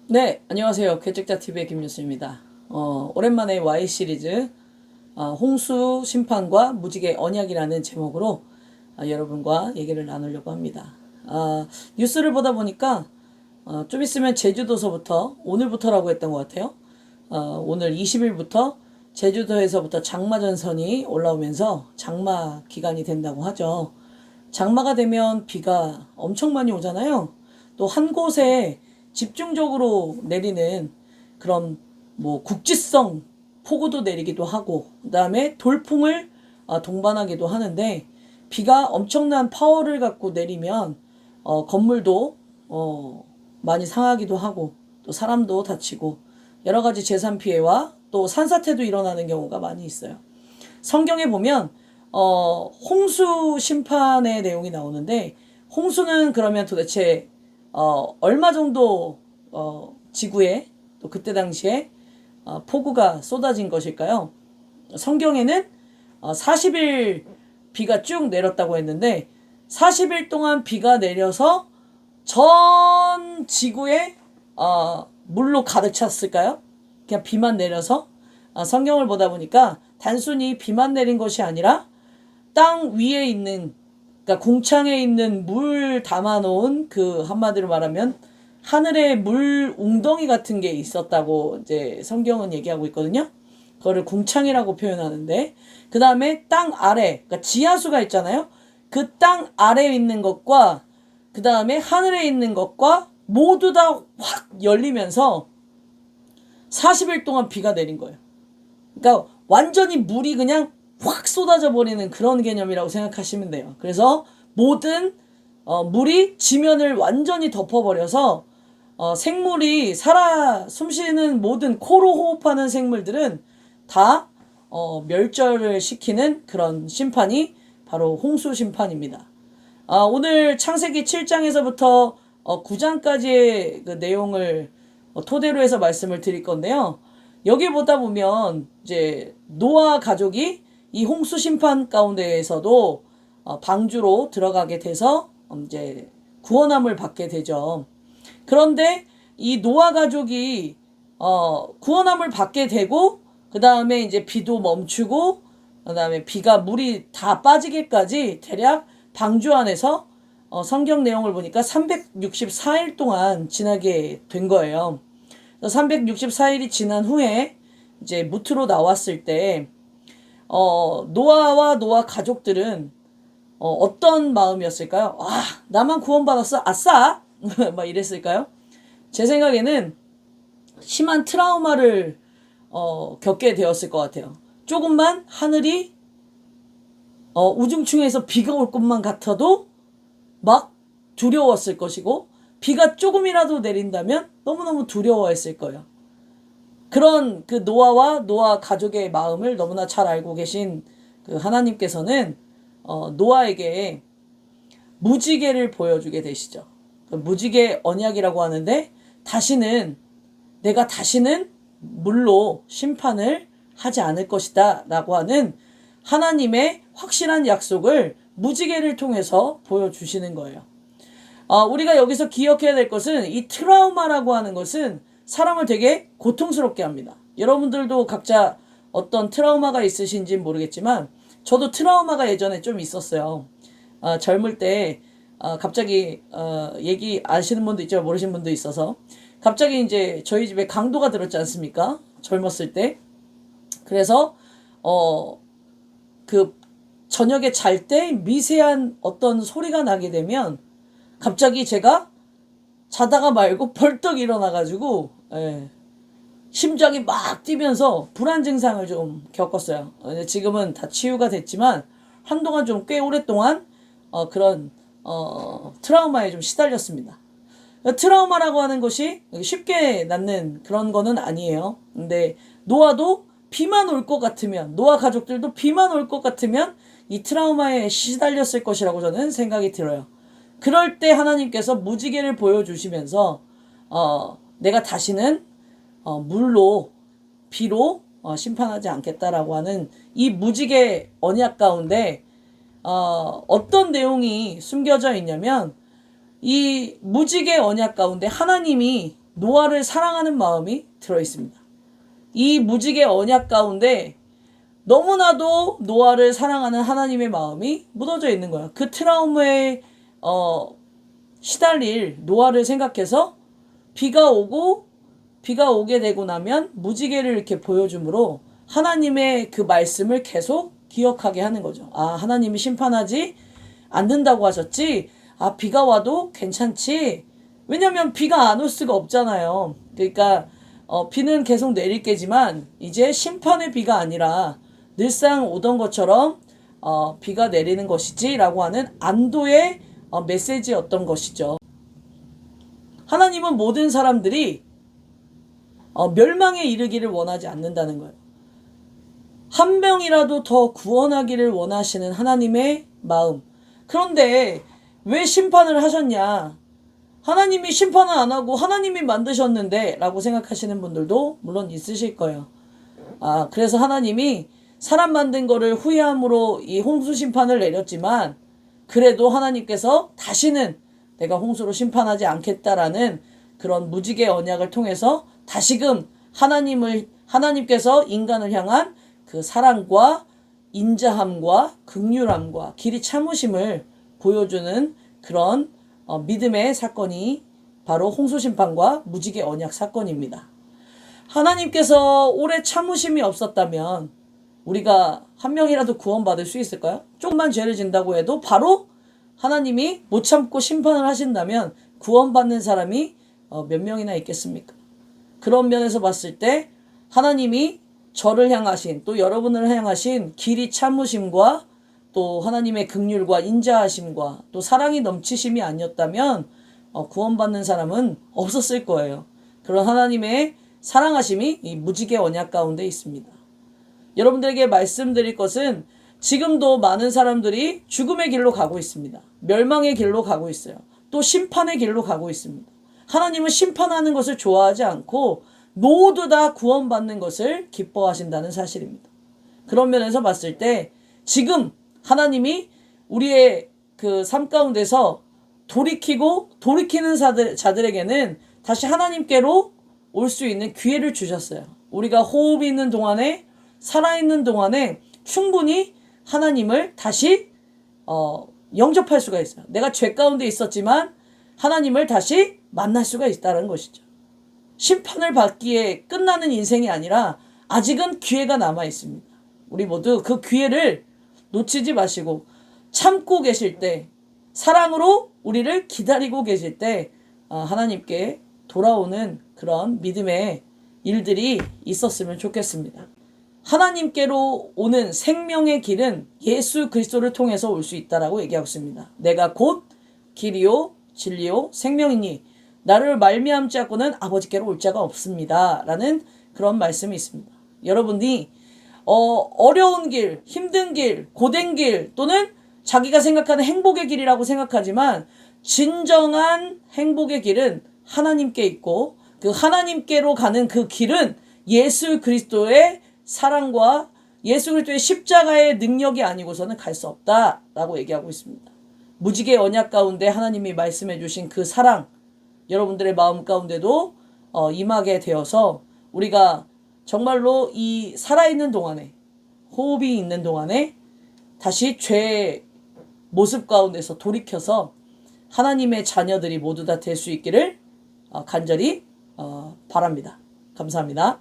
네, 안녕하세요. 괴책자TV의 김뉴스입니다. 오랜만에 Y 시리즈 홍수 심판과 무지개 언약이라는 제목으로 여러분과 얘기를 나누려고 합니다. 뉴스를 보다 보니까 좀 있으면 제주도서부터 오늘부터라고 했던 것 같아요. 오늘 20일부터 제주도에서부터 장마전선이 올라오면서 장마 기간이 된다고 하죠. 장마가 되면 비가 엄청 많이 오잖아요. 또 한 곳에 집중적으로 내리는 그런 뭐 국지성 폭우도 내리기도 하고, 그다음에 돌풍을 동반하기도 하는데, 비가 엄청난 파워를 갖고 내리면 건물도 많이 상하기도 하고, 또 사람도 다치고, 여러 가지 재산 피해와 또 산사태도 일어나는 경우가 많이 있어요. 성경에 보면 홍수 심판의 내용이 나오는데, 홍수는 그러면 도대체 얼마 정도 지구에 또 그때 당시에 폭우가 쏟아진 것일까요? 성경에는 40일 비가 쭉 내렸다고 했는데, 40일 동안 비가 내려서 전 지구에 물로 가득 찼을까요? 그냥 비만 내려서? 성경을 보다 보니까 단순히 비만 내린 것이 아니라 땅 위에 있는, 그러니까 공창에 있는 물 담아놓은, 그 한마디로 말하면 하늘에 물 웅덩이 같은 게 있었다고 이제 성경은 얘기하고 있거든요. 그거를 궁창이라고 표현하는데, 그 다음에 땅 아래, 그러니까 지하수가 있잖아요. 그 땅 아래에 있는 것과 그 다음에 하늘에 있는 것과 모두 다 확 열리면서 40일 동안 비가 내린 거예요. 그러니까 완전히 물이 그냥 확 쏟아져 버리는 그런 개념이라고 생각하시면 돼요. 그래서 모든 물이 지면을 완전히 덮어버려서 생물이 살아 숨쉬는, 모든 코로 호흡하는 생물들은 다 멸절을 시키는 그런 심판이 바로 홍수 심판입니다. 오늘 창세기 7장에서부터 9장까지의 그 내용을 토대로 해서 말씀을 드릴 건데요. 여기 보다 보면 이제 노아 가족이 이 홍수 심판 가운데에서도 방주로 들어가게 돼서 이제 구원함을 받게 되죠. 그런데 이 노아 가족이 구원함을 받게 되고, 그 다음에 이제 비도 멈추고, 그 다음에 비가 물이 다 빠지기까지 대략 방주 안에서 성경 내용을 보니까 364일 동안 지나게 된 거예요. 364일이 지난 후에 이제 무트로 나왔을 때 노아와 노아 가족들은 어떤 마음이었을까요? 나만 구원받았어? 아싸! 막 이랬을까요? 제 생각에는 심한 트라우마를 겪게 되었을 것 같아요. 조금만 하늘이 우중충해서 비가 올 것만 같아도 막 두려웠을 것이고, 비가 조금이라도 내린다면 너무너무 두려워했을 거예요. 그런 그 노아와 노아 가족의 마음을 너무나 잘 알고 계신 그 하나님께서는 노아에게 무지개를 보여주게 되시죠. 그 무지개 언약이라고 하는데, 내가 다시는 물로 심판을 하지 않을 것이다 라고 하는 하나님의 확실한 약속을 무지개를 통해서 보여주시는 거예요. 우리가 여기서 기억해야 될 것은, 이 트라우마라고 하는 것은 사람을 되게 고통스럽게 합니다. 여러분들도 각자 어떤 트라우마가 있으신지 모르겠지만, 저도 트라우마가 예전에 좀 있었어요. 젊을 때 갑자기 얘기 아시는 분도 있지만 모르시는 분도 있어서, 갑자기 이제 저희 집에 강도가 들었지 않습니까? 젊었을 때. 그래서 그 저녁에 잘 때 미세한 어떤 소리가 나게 되면 갑자기 제가 자다가 말고 벌떡 일어나가지고, 심장이 막 뛰면서 불안 증상을 좀 겪었어요. 지금은 다 치유가 됐지만 한동안 좀 꽤 오랫동안 그런 트라우마에 좀 시달렸습니다. 트라우마라고 하는 것이 쉽게 낫는 그런 거는 아니에요. 근데 노아도 비만 올 것 같으면, 노아 가족들도 비만 올 것 같으면 이 트라우마에 시달렸을 것이라고 저는 생각이 들어요. 그럴 때 하나님께서 무지개를 보여주시면서 내가 다시는 물로, 비로 심판하지 않겠다라고 하는 이 무지개 언약 가운데 어떤 내용이 숨겨져 있냐면, 이 무지개 언약 가운데 하나님이 노아를 사랑하는 마음이 들어 있습니다. 이 무지개 언약 가운데 너무나도 노아를 사랑하는 하나님의 마음이 묻어져 있는 거야. 그 트라우마에 시달릴 노아를 생각해서 비가 오게 되고 나면 무지개를 이렇게 보여줌으로 하나님의 그 말씀을 계속 기억하게 하는 거죠. 아, 하나님이 심판하지 않는다고 하셨지? 아, 비가 와도 괜찮지? 왜냐면 비가 안 올 수가 없잖아요. 그러니까 비는 계속 내릴 게지만 이제 심판의 비가 아니라 늘상 오던 것처럼 비가 내리는 것이지 라고 하는 안도의 메시지였던 것이죠. 하나님은 모든 사람들이 멸망에 이르기를 원하지 않는다는 거예요. 한 명이라도 더 구원하기를 원하시는 하나님의 마음. 그런데 왜 심판을 하셨냐? 하나님이 심판을 안 하고 하나님이 만드셨는데 라고 생각하시는 분들도 물론 있으실 거예요. 그래서 하나님이 사람 만든 거를 후회함으로 이 홍수 심판을 내렸지만 그래도 하나님께서 다시는 내가 홍수로 심판하지 않겠다라는 그런 무지개 언약을 통해서 다시금 하나님께서 인간을 향한 그 사랑과 인자함과 긍휼함과 길이 참으심을 보여주는 그런 믿음의 사건이 바로 홍수 심판과 무지개 언약 사건입니다. 하나님께서 오래 참으심이 없었다면 우리가 한 명이라도 구원받을 수 있을까요? 조금만 죄를 진다고 해도 바로 하나님이 못 참고 심판을 하신다면 구원받는 사람이 몇 명이나 있겠습니까? 그런 면에서 봤을 때 하나님이 저를 향하신 또 여러분을 향하신 길이 참으심과 또 하나님의 긍휼과 인자하심과 또 사랑이 넘치심이 아니었다면 구원받는 사람은 없었을 거예요. 그런 하나님의 사랑하심이 이 무지개 언약 가운데 있습니다. 여러분들에게 말씀드릴 것은 지금도 많은 사람들이 죽음의 길로 가고 있습니다. 멸망의 길로 가고 있어요. 또 심판의 길로 가고 있습니다. 하나님은 심판하는 것을 좋아하지 않고 모두 다 구원받는 것을 기뻐하신다는 사실입니다. 그런 면에서 봤을 때 지금 하나님이 우리의 그 삶 가운데서 돌이키는 자들에게는 다시 하나님께로 올 수 있는 기회를 주셨어요. 우리가 호흡이 있는 동안에 살아있는 동안에 충분히 하나님을 다시 영접할 수가 있어요. 내가 죄 가운데 있었지만 하나님을 다시 만날 수가 있다는 것이죠. 심판을 받기에 끝나는 인생이 아니라 아직은 기회가 남아 있습니다. 우리 모두 그 기회를 놓치지 마시고 참고 계실 때, 사랑으로 우리를 기다리고 계실 때 하나님께 돌아오는 그런 믿음의 일들이 있었으면 좋겠습니다. 하나님께로 오는 생명의 길은 예수 그리스도를 통해서 올 수 있다라고 얘기하고 있습니다. 내가 곧 길이요 진리요 생명이니 나를 말미암지 않고는 아버지께로 올 자가 없습니다. 라는 그런 말씀이 있습니다. 여러분이 어려운 길, 힘든 길, 고된 길 또는 자기가 생각하는 행복의 길이라고 생각하지만 진정한 행복의 길은 하나님께 있고 그 하나님께로 가는 그 길은 예수 그리스도의 사랑과 예수 그리스도의 십자가의 능력이 아니고서는 갈 수 없다라고 얘기하고 있습니다. 무지개 언약 가운데 하나님이 말씀해 주신 그 사랑 여러분들의 마음 가운데도 임하게 되어서 우리가 정말로 이 살아있는 동안에 호흡이 있는 동안에 다시 죄의 모습 가운데서 돌이켜서 하나님의 자녀들이 모두 다 될 수 있기를 간절히 바랍니다. 감사합니다.